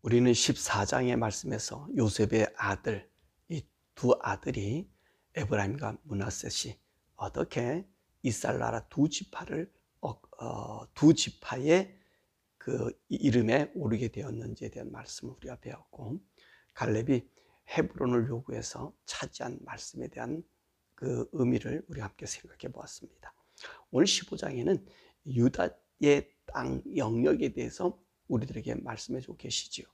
우리는 14장의 말씀에서 요셉의 아들, 이 두 아들이 에브라임과 므낫셋이 어떻게 이스라엘 나라 두 지파를 두 지파의 그 이름에 오르게 되었는지에 대한 말씀을 우리가 배웠고, 갈렙이 헤브론을 요구해서 차지한 말씀에 대한 그 의미를 우리가 함께 생각해 보았습니다. 오늘 15장에는 유다의 땅 영역에 대해서 우리들에게 말씀해 주고 계시지요.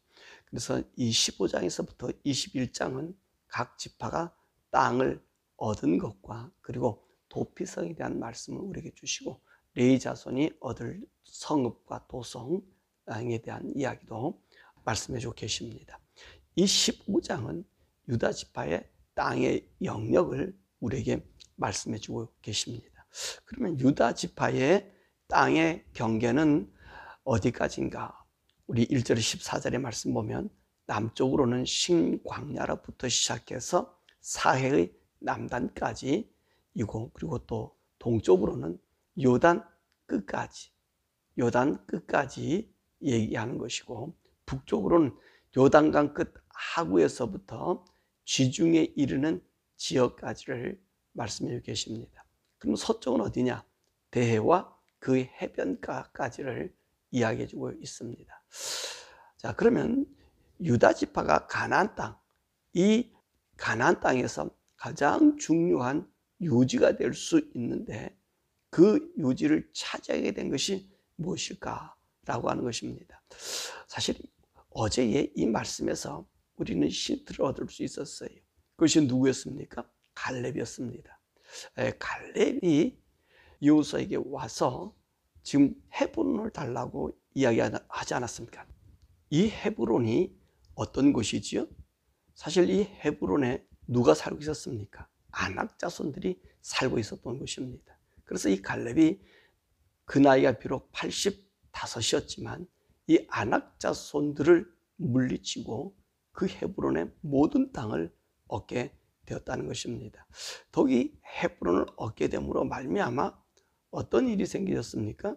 그래서 이 15장에서부터 21장은 각 지파가 땅을 얻은 것과 그리고 도피성에 대한 말씀을 우리에게 주시고, 레위 자손이 얻을 성읍과 도성에 대한 이야기도 말씀해 주고 계십니다. 이 15장은 유다 지파의 땅의 영역을 우리에게 말씀해 주고 계십니다. 그러면 유다 지파의 땅의 경계는 어디까지인가? 우리 1절 14절의 말씀 보면 남쪽으로는 신광야로부터 시작해서 사해의 남단까지 이고, 그리고 또 동쪽으로는 요단 끝까지 얘기하는 것이고, 북쪽으로는 요단강 끝 하구에서부터 지중해 이르는 지역까지를 말씀해 주고 계십니다. 그럼 서쪽은 어디냐? 대해와 그 해변가까지를 이야기해 주고 있습니다. 자, 그러면 유다 지파가 가나안 땅, 이 가나안 땅에서 가장 중요한 요지가 될 수 있는데, 그 요지를 차지하게 된 것이 무엇일까라고 하는 것입니다. 사실 어제의 이 말씀에서 우리는 힌트를 얻을 수 있었어요. 그것이 누구였습니까? 갈렙이었습니다. 갈렙이 여호수아에게 와서 지금 헤브론을 달라고 이야기하지 않았습니까? 이 헤브론이 어떤 곳이지요? 사실 이 헤브론에 누가 살고 있었습니까? 아낙 자손들이 살고 있었던 곳입니다. 그래서 이 갈렙이 그 나이가 비록 85이었지만 이 아낙 자손들을 물리치고 그 헤브론의 모든 땅을 얻게 되었다는 것입니다. 더욱이 헤브론을 얻게 됨으로 말미암아 어떤 일이 생기셨습니까?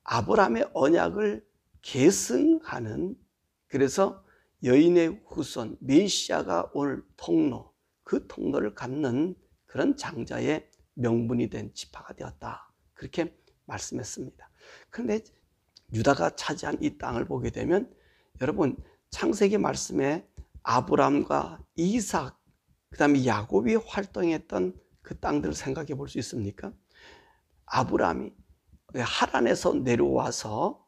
아브라함의 언약을 계승하는, 그래서 여인의 후손 메시아가 올 통로, 그 통로를 갖는 그런 장자의 명분이 된 지파가 되었다, 그렇게 말씀했습니다. 그런데 유다가 차지한 이 땅을 보게 되면, 여러분 창세기 말씀에 아브라함과 이삭, 그 다음에 야곱이 활동했던 그 땅들을 생각해 볼 수 있습니까? 아브라함이 하란에서 내려와서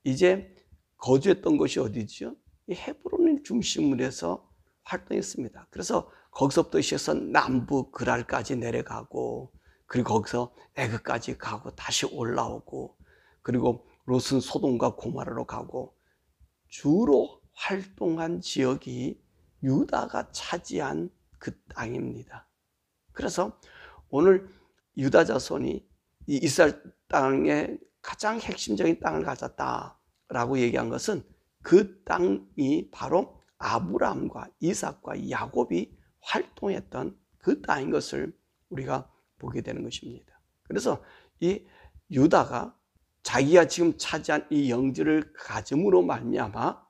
이제 거주했던 곳이 어디죠? 이 헤브론을 중심으로 해서 활동했습니다. 그래서 거기서부터 시작해서 남부 그랄까지 내려가고, 그리고 거기서 애굽까지 가고 다시 올라오고, 그리고 롯은 소돔과 고모라로 가고, 주로 활동한 지역이 유다가 차지한 그 땅입니다. 그래서 오늘 유다 자손이 이 이스라엘 땅의 가장 핵심적인 땅을 가졌다라고 얘기한 것은 그 땅이 바로 아브라함과 이삭과 야곱이 활동했던 그 땅인 것을 우리가 보게 되는 것입니다. 그래서 이 유다가 자기가 지금 차지한 이 영지를 가짐으로 말미암아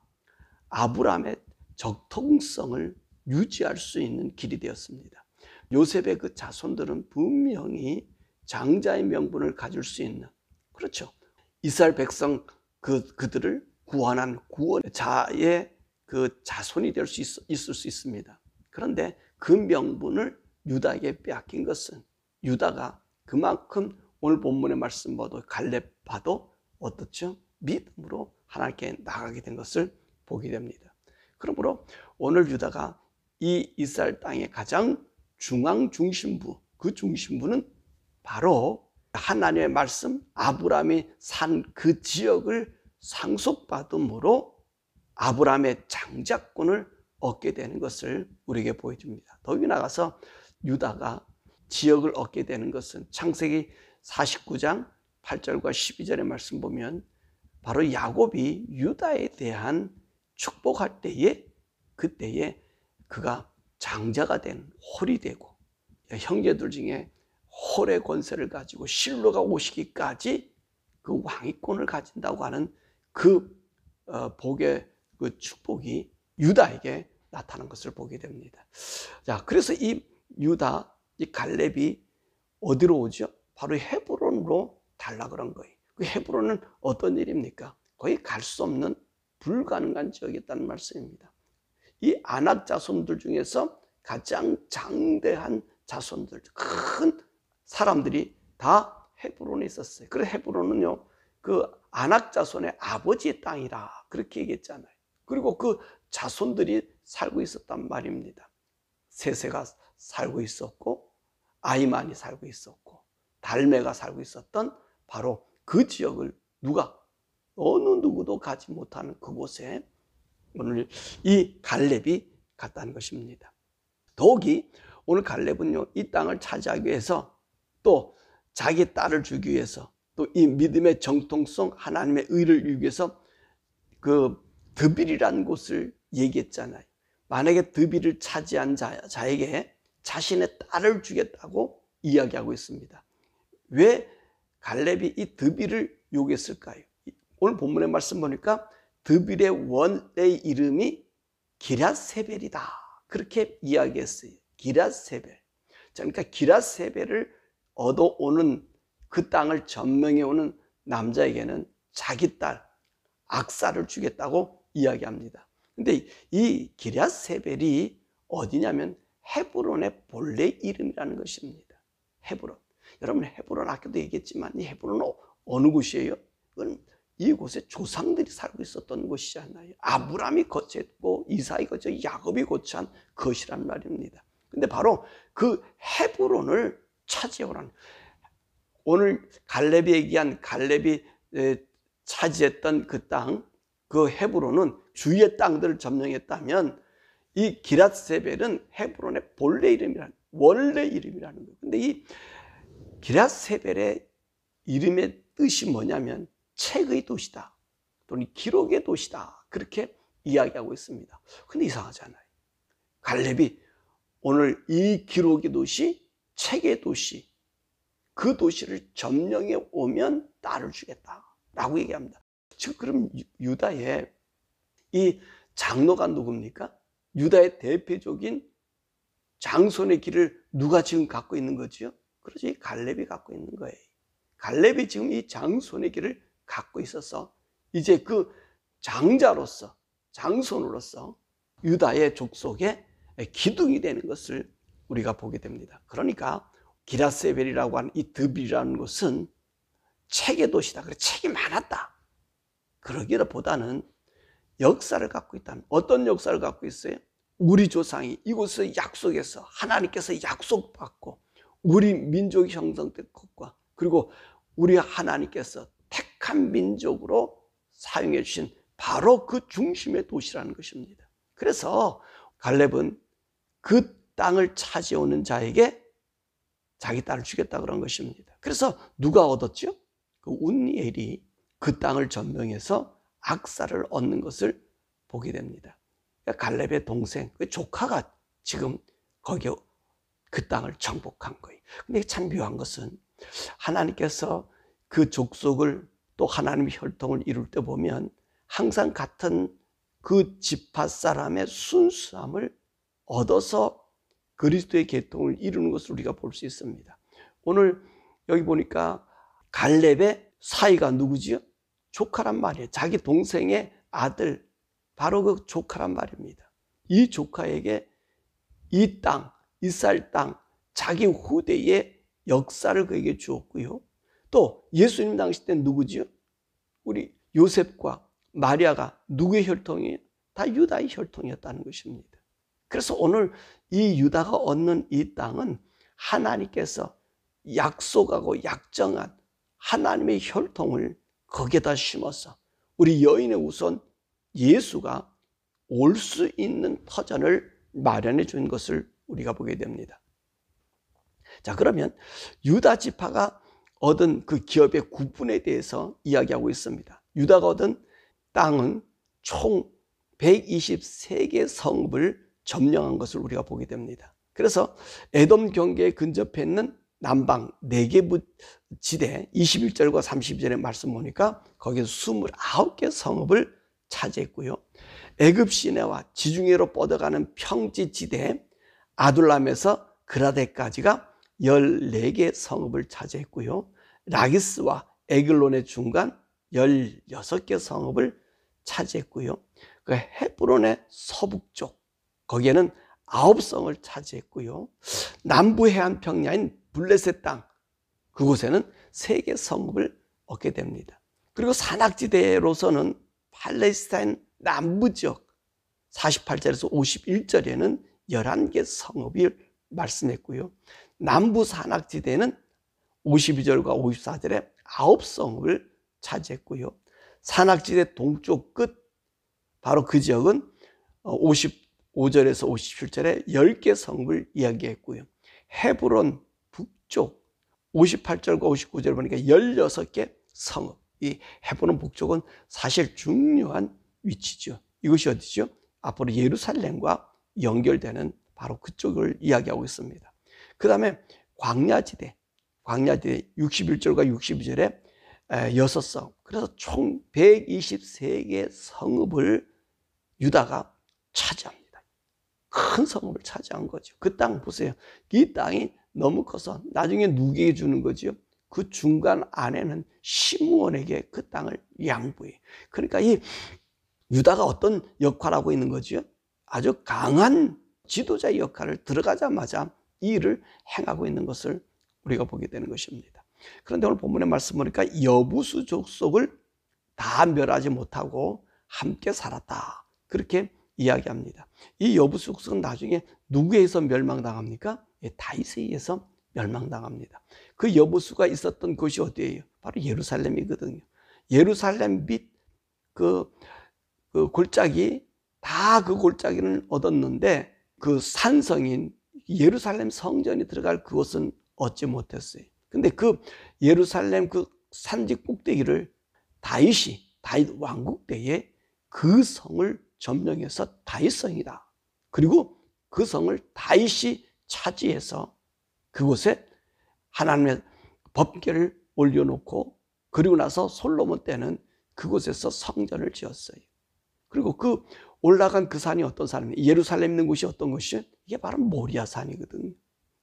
아브라함의 적통성을 유지할 수 있는 길이 되었습니다. 요셉의 그 자손들은 분명히 장자의 명분을 가질 수 있는, 그렇죠, 이스라엘 백성 그들을 구원한 구원자의 그 자손이 될 수 있을 수 있습니다. 그런데 그 명분을 유다에게 빼앗긴 것은, 유다가 그만큼 오늘 본문의 말씀 봐도 갈렙 봐도 어떻죠? 믿음으로 하나님께 나가게 된 것을 보게 됩니다. 그러므로 오늘 유다가 이 이스라엘 땅의 가장 중앙 중심부, 그 중심부는 바로 하나님의 말씀, 아브라함이 산 그 지역을 상속받음으로 아브라함의 장자권을 얻게 되는 것을 우리에게 보여줍니다. 더욱이 나가서 유다가 지역을 얻게 되는 것은 창세기 49장 8절과 12절의 말씀 보면 바로 야곱이 유다에 대한 축복할 때에, 그때에 그가 장자가 된 홀이 되고, 형제들 중에 홀의 권세를 가지고 실로가 오시기까지 그 왕위권을 가진다고 하는 그 복의 그 축복이 유다에게 나타난 것을 보게 됩니다. 자, 그래서 이 유다, 이 갈렙이 어디로 오죠? 바로 헤브론으로 달라 그런 거예요. 그 헤브론은 어떤 일입니까? 거의 갈 수 없는 불가능한 지역이었다는 말씀입니다. 이 아낙 자손들 중에서 가장 장대한 자손들, 큰 사람들이 다 헤브론에 있었어요. 그래서 헤브론은요, 그 아낙 자손의 아버지의 땅이라 그렇게 얘기했잖아요. 그리고 그 자손들이 살고 있었단 말입니다. 세세가 살고 있었고, 아이만이 살고 있었고, 달메가 살고 있었던 바로 그 지역을 어느 누구도 가지 못하는 그곳에 오늘 이 갈렙이 갔다는 것입니다. 더욱이 오늘 갈렙은요, 이 땅을 차지하기 위해서 또 자기 딸을 주기 위해서 또 이 믿음의 정통성, 하나님의 의를 이루기 위해서 그 드빌이라는 곳을 얘기했잖아요. 만약에 드빌을 차지한 자에게 자신의 딸을 주겠다고 이야기하고 있습니다. 왜 갈렙이 이 드빌을 요구했을까요? 오늘 본문의 말씀 보니까 드빌의 원래 이름이 기랏세벨이다. 그렇게 이야기했어요. 기랏세벨. 그러니까 기랏세벨을 얻어오는 그 땅을 점령해 오는 남자에게는 자기 딸 악사를 주겠다고 이야기합니다. 근데 이 기랏세벨이 어디냐면 헤브론의 본래 이름이라는 것입니다. 헤브론. 여러분 헤브론 아까도 얘기했지만 이 헤브론은 어느 곳이에요? 그건 이곳에 조상들이 살고 있었던 곳이잖아요. 아브라함이 거처했고 이삭이 거처, 야곱이 거처한 것이란 말입니다. 근데 바로 그 헤브론을 차지하라는, 오늘 갈렙이 얘기한 갈렙이 차지했던 그 땅, 그 헤브론은 주위의 땅들을 점령했다면 이 기랏세벨은 헤브론의 본래 원래 이름이라는 거예요. 근데 이 기랏세벨의 이름의 뜻이 뭐냐면 책의 도시다 또는 기록의 도시다, 그렇게 이야기하고 있습니다. 근데 이상하잖아요. 갈렙이 오늘 이 기록의 도시, 책의 도시, 그 도시를 점령해 오면 딸을 주겠다라고 얘기합니다. 지금 그럼 유다의 이 장로가 누굽니까? 유다의 대표적인 장손의 길을 누가 지금 갖고 있는 거죠? 그렇지, 갈렙이 갖고 있는 거예요. 갈렙이 지금 이 장손의 길을 갖고 있어서 이제 그 장자로서, 장손으로서 유다의 족속의 기둥이 되는 것을 우리가 보게 됩니다. 그러니까 기랏세벨이라고 하는 이 드빌이라는 곳은 책의 도시다, 그래 책이 많았다, 그러기보다는 역사를 갖고 있다는, 어떤 역사를 갖고 있어요? 우리 조상이 이곳을 약속해서 하나님께서 약속받고 우리 민족이 형성된 것과, 그리고 우리 하나님께서 택한 민족으로 사용해 주신 바로 그 중심의 도시라는 것입니다. 그래서 갈렙은 그 땅을 차지오는 자에게 자기 딸을 주겠다 그런 것입니다. 그래서 누가 얻었죠? 그 운니엘이 그 땅을 점령해서 악사를 얻는 것을 보게 됩니다. 그러니까 갈렙의 동생, 그 조카가 지금 거기에 그 땅을 정복한 거예요. 근데 참 묘한 것은 하나님께서 그 족속을 또 하나님의 혈통을 이룰 때 보면 항상 같은 그 지파 사람의 순수함을 얻어서 그리스도의 계통을 이루는 것을 우리가 볼 수 있습니다. 오늘 여기 보니까 갈렙의 사이가 누구지요? 조카란 말이에요. 자기 동생의 아들, 바로 그 조카란 말입니다. 이 조카에게 이 땅, 이스라엘 땅, 자기 후대의 역사를 그에게 주었고요. 또 예수님 당시 때 누구지요? 우리 요셉과 마리아가 누구의 혈통이에요? 다 유다의 혈통이었다는 것입니다. 그래서 오늘 이 유다가 얻는 이 땅은 하나님께서 약속하고 약정한 하나님의 혈통을 거기에다 심어서 우리 여인의 우선 예수가 올 수 있는 터전을 마련해 준 것을 우리가 보게 됩니다. 자, 그러면 유다 지파가 얻은 그 기업의 구분에 대해서 이야기하고 있습니다. 유다가 얻은 땅은 총 123개 성읍을 점령한 것을 우리가 보게 됩니다. 그래서 에돔 경계에 근접해 있는 남방 4개 지대 21절과 32절의 말씀 보니까 거기서 29개 성읍을 차지했고요. 애굽 시내와 지중해로 뻗어가는 평지지대 아둘람에서 그라데까지가 14개 성읍을 차지했고요. 라기스와 에글론의 중간 16개 성읍을 차지했고요. 그 헤브론의 서북쪽 거기에는 9성을 차지했고요. 남부 해안 평야인 블레셋 땅 그곳에는 3개 성읍을 얻게 됩니다. 그리고 산악지대로서는 팔레스타인 남부 지역 48절에서 51절에는 11개 성읍을 말씀했고요. 남부 산악지대는 52절과 54절에 9성읍을 차지했고요. 산악지대 동쪽 끝 바로 그 지역은 55절에서 57절에 10개 성읍을 이야기했고요. 헤브론 북쪽 58절과 59절 보니까 16개 성읍. 이 헤브론 북쪽은 사실 중요한 위치죠. 이것이 어디죠? 앞으로 예루살렘과 연결되는 바로 그쪽을 이야기하고 있습니다. 그 다음에 광야지대 61절과 62절에 6성. 그래서 총 123개 성읍을 유다가 차지합니다. 큰 성읍을 차지한 거죠. 그 땅 보세요. 이 땅이 너무 커서 나중에 누구에게 주는 거죠? 그 중간 안에는 시므온에게 그 땅을 양보해. 그러니까 이 유다가 어떤 역할을 하고 있는 거죠? 아주 강한 지도자의 역할을 들어가자마자 이 일을 행하고 있는 것을 우리가 보게 되는 것입니다. 그런데 오늘 본문의 말씀 보니까 여부수 족속을 다 멸하지 못하고 함께 살았다. 그렇게 이야기합니다. 이 여부수 족속은 나중에 누구에 의해서 멸망당합니까? 다윗에 의해서 멸망당합니다. 그 여부수가 있었던 곳이 어디예요? 바로 예루살렘이거든요. 예루살렘 및 그 골짜기 다 그 골짜기는 얻었는데 그 산성인 예루살렘 성전이 들어갈 그곳은 얻지 못했어요. 근데 그 예루살렘 그 산지 꼭대기를 다윗 왕국 때에 그 성을 점령해서 다윗성이다. 그리고 그 성을 다윗이 차지해서 그곳에 하나님의 법궤를 올려놓고 그리고 나서 솔로몬 때는 그곳에서 성전을 지었어요. 그리고 그 올라간 그 산이 어떤 산입니까? 예루살렘 있는 곳이 어떤 곳이요? 이게 바로 모리아산이거든요.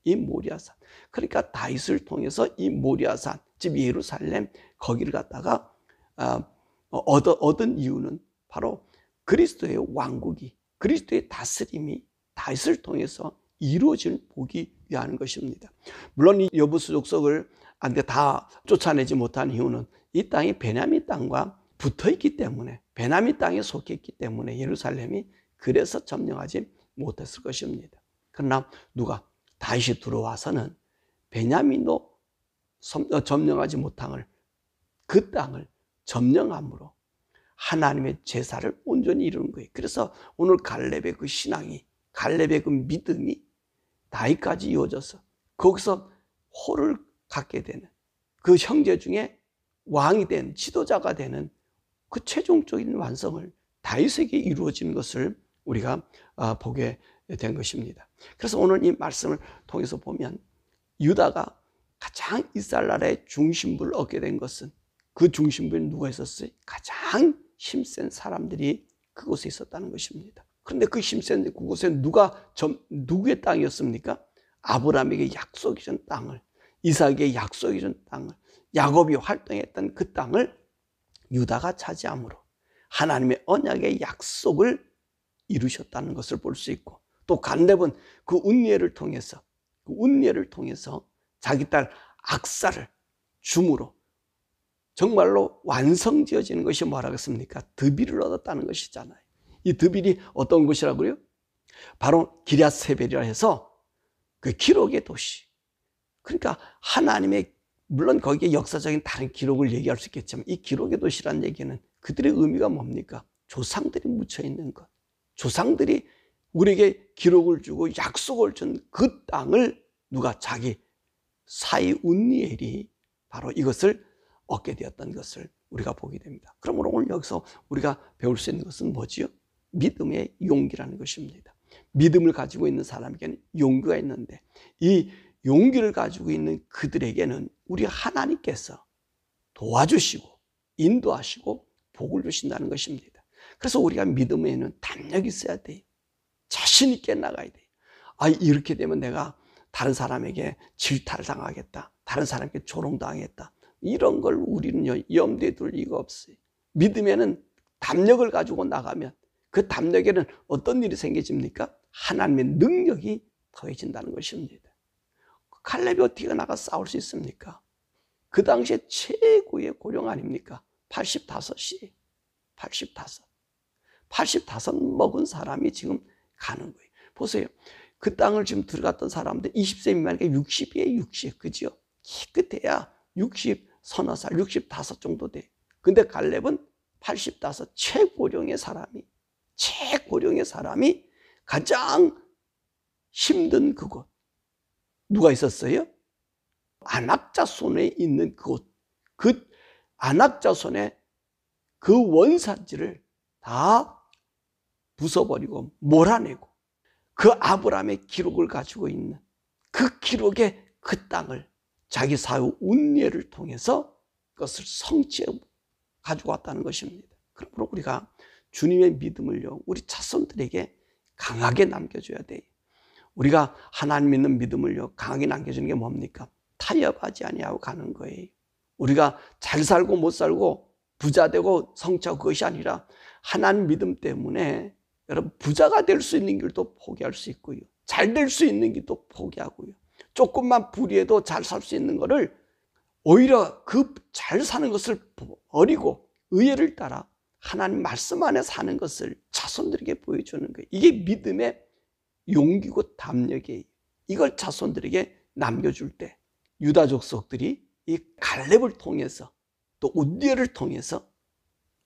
이 모리아산. 그러니까 다윗을 통해서 이 모리아산, 즉 예루살렘 거기를 갖다가 얻은 이유는 바로 그리스도의 왕국이, 그리스도의 다스림이 다윗을 통해서 이루어질 보기 위한 것입니다. 물론 이 여부수 족속을 다 쫓아내지 못한 이유는 이 땅이 베냐민 땅과 붙어있기 때문에, 베냐민 땅에 속했기 때문에 예루살렘이 그래서 점령하지 못했을 것입니다. 그러나 누가? 다윗이 들어와서는 베냐민도 점령하지 못한 그 땅을 점령함으로 하나님의 제사를 온전히 이루는 거예요. 그래서 오늘 갈렙의 그 신앙이, 갈렙의 그 믿음이 다윗까지 이어져서 거기서 호를 갖게 되는 그 형제 중에 왕이 된 지도자가 되는 그 최종적인 완성을 다윗에게 이루어지는 것을 우리가 보게 된 것입니다. 그래서 오늘 이 말씀을 통해서 보면 유다가 가장 이스라엘 나라의 중심부를 얻게 된 것은 그 중심부에 누가 있었어요? 가장 힘센 사람들이 그곳에 있었다는 것입니다. 그런데 그 힘센 그곳에 누구의 땅이었습니까? 아브라함에게 약속이 준 땅을, 이삭에게 약속이 준 땅을, 야곱이 활동했던 그 땅을 유다가 차지함으로 하나님의 언약의 약속을 이루셨다는 것을 볼 수 있고, 또 갈렙은 그 운례를 통해서 자기 딸 악사를 줌으로 정말로 완성지어지는 것이 뭐라겠습니까? 드빌을 얻었다는 것이잖아요. 이 드빌이 어떤 곳이라고요? 바로 기럇세벨이라 해서 그 기록의 도시. 그러니까 하나님의, 물론 거기에 역사적인 다른 기록을 얘기할 수 있겠지만 이 기록의 도시라는 얘기는 그들의 의미가 뭡니까? 조상들이 묻혀 있는 것. 조상들이 우리에게 기록을 주고 약속을 준 그 땅을 누가? 자기 사이 운니엘이 바로 이것을 얻게 되었던 것을 우리가 보게 됩니다. 그러므로 오늘 여기서 우리가 배울 수 있는 것은 뭐지요? 믿음의 용기라는 것입니다. 믿음을 가지고 있는 사람에게는 용기가 있는데 이 용기를 가지고 있는 그들에게는 우리 하나님께서 도와주시고 인도하시고 복을 주신다는 것입니다. 그래서 우리가 믿음에는 담력이 있어야 돼요. 자신 있게 나가야 돼요. 이렇게 되면 내가 다른 사람에게 질타를 당하겠다. 다른 사람에게 조롱당하겠다. 이런 걸 우리는요, 염두에 둘 이유가 없어요. 믿음에는 담력을 가지고 나가면 그 담력에는 어떤 일이 생겨집니까? 하나님의 능력이 더해진다는 것입니다. 칼렙이 어떻게 나가 싸울 수 있습니까? 그 당시에 최고의 고령 아닙니까? 85이. 85 먹은 사람이 지금 가는 거예요. 보세요. 그 땅을 지금 들어갔던 사람들 20세 미만이니까 60이에요, 60. 그죠? 깨끗해야 60 서너 살, 65 정도 돼. 근데 갈렙은 85 최고령의 사람이 가장 힘든 그곳. 누가 있었어요? 안악자손에 있는 그곳. 그 안악자손의 그 원산지를 다 부숴버리고 몰아내고 그 아브라함의 기록을 가지고 있는 그 기록의 그 땅을 자기 사후 운례를 통해서 그것을 성취해 가지고 왔다는 것입니다. 그러므로 우리가 주님의 믿음을요, 우리 자손들에게 강하게 남겨줘야 돼요. 우리가 하나님 믿는 믿음을요, 강하게 남겨주는 게 뭡니까? 타협하지 아니하고 가는 거예요. 우리가 잘 살고 못 살고 부자 되고 성취하고 그것이 아니라 하나님 믿음 때문에 여러분 부자가 될 수 있는 길도 포기할 수 있고요. 잘 될 수 있는 길도 포기하고요. 조금만 불의해도 잘 살 수 있는 거를 오히려 그 잘 사는 것을 버리고 의회를 따라 하나님 말씀 안에 사는 것을 자손들에게 보여주는 거예요. 이게 믿음의 용기고 담력이에요. 이걸 자손들에게 남겨줄 때 유다 족속들이 이 갈렙을 통해서 또 운리엘을 통해서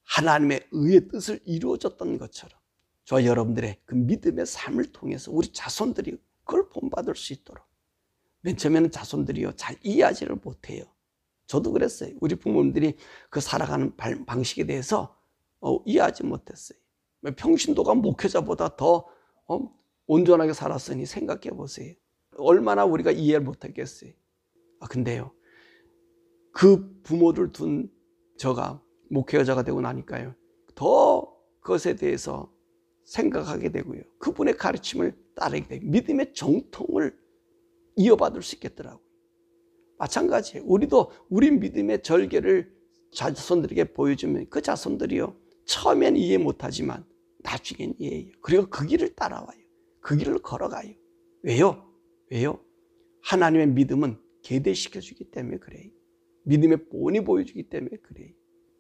하나님의 의의 뜻을 이루어졌던 것처럼 저와 여러분들의 그 믿음의 삶을 통해서 우리 자손들이 그걸 본받을 수 있도록. 맨 처음에는 자손들이요 잘 이해하지를 못해요. 저도 그랬어요. 우리 부모님들이 그 살아가는 방식에 대해서 이해하지 못했어요. 평신도가 목회자보다 더 온전하게 살았으니 생각해 보세요. 얼마나 우리가 이해를 못했겠어요. 근데요, 그 부모를 둔 저가 목회자가 되고 나니까요, 더 그것에 대해서 생각하게 되고요. 그분의 가르침을 따르게 되고 믿음의 정통을 이어받을 수 있겠더라고요. 마찬가지예요. 우리도 우리 믿음의 절개를 자손들에게 보여주면 그 자손들이요, 처음엔 이해 못하지만 나중엔 이해해요. 그리고 그 길을 따라와요. 그 길을 걸어가요. 왜요? 하나님의 믿음은 계대시켜주기 때문에 그래요. 믿음의 본이 보여주기 때문에 그래요.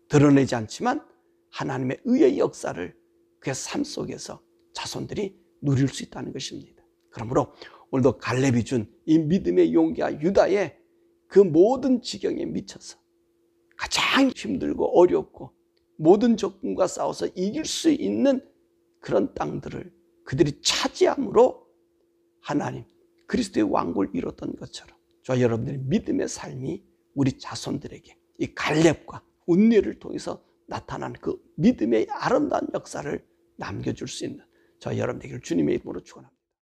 드러내지 않지만 하나님의 의의 역사를 그의 삶 속에서 자손들이 누릴 수 있다는 것입니다. 그러므로 오늘도 갈렙이 준 이 믿음의 용기와 유다의 그 모든 지경에 미쳐서 가장 힘들고 어렵고 모든 적군과 싸워서 이길 수 있는 그런 땅들을 그들이 차지함으로 하나님 그리스도의 왕국을 이뤘던 것처럼 저와 여러분들의 믿음의 삶이 우리 자손들에게 이 갈렙과 운례를 통해서 나타난 그 믿음의 아름다운 역사를 남겨줄 수 있는 저와 여러분들에게 주님의 이름으로 축원합니다.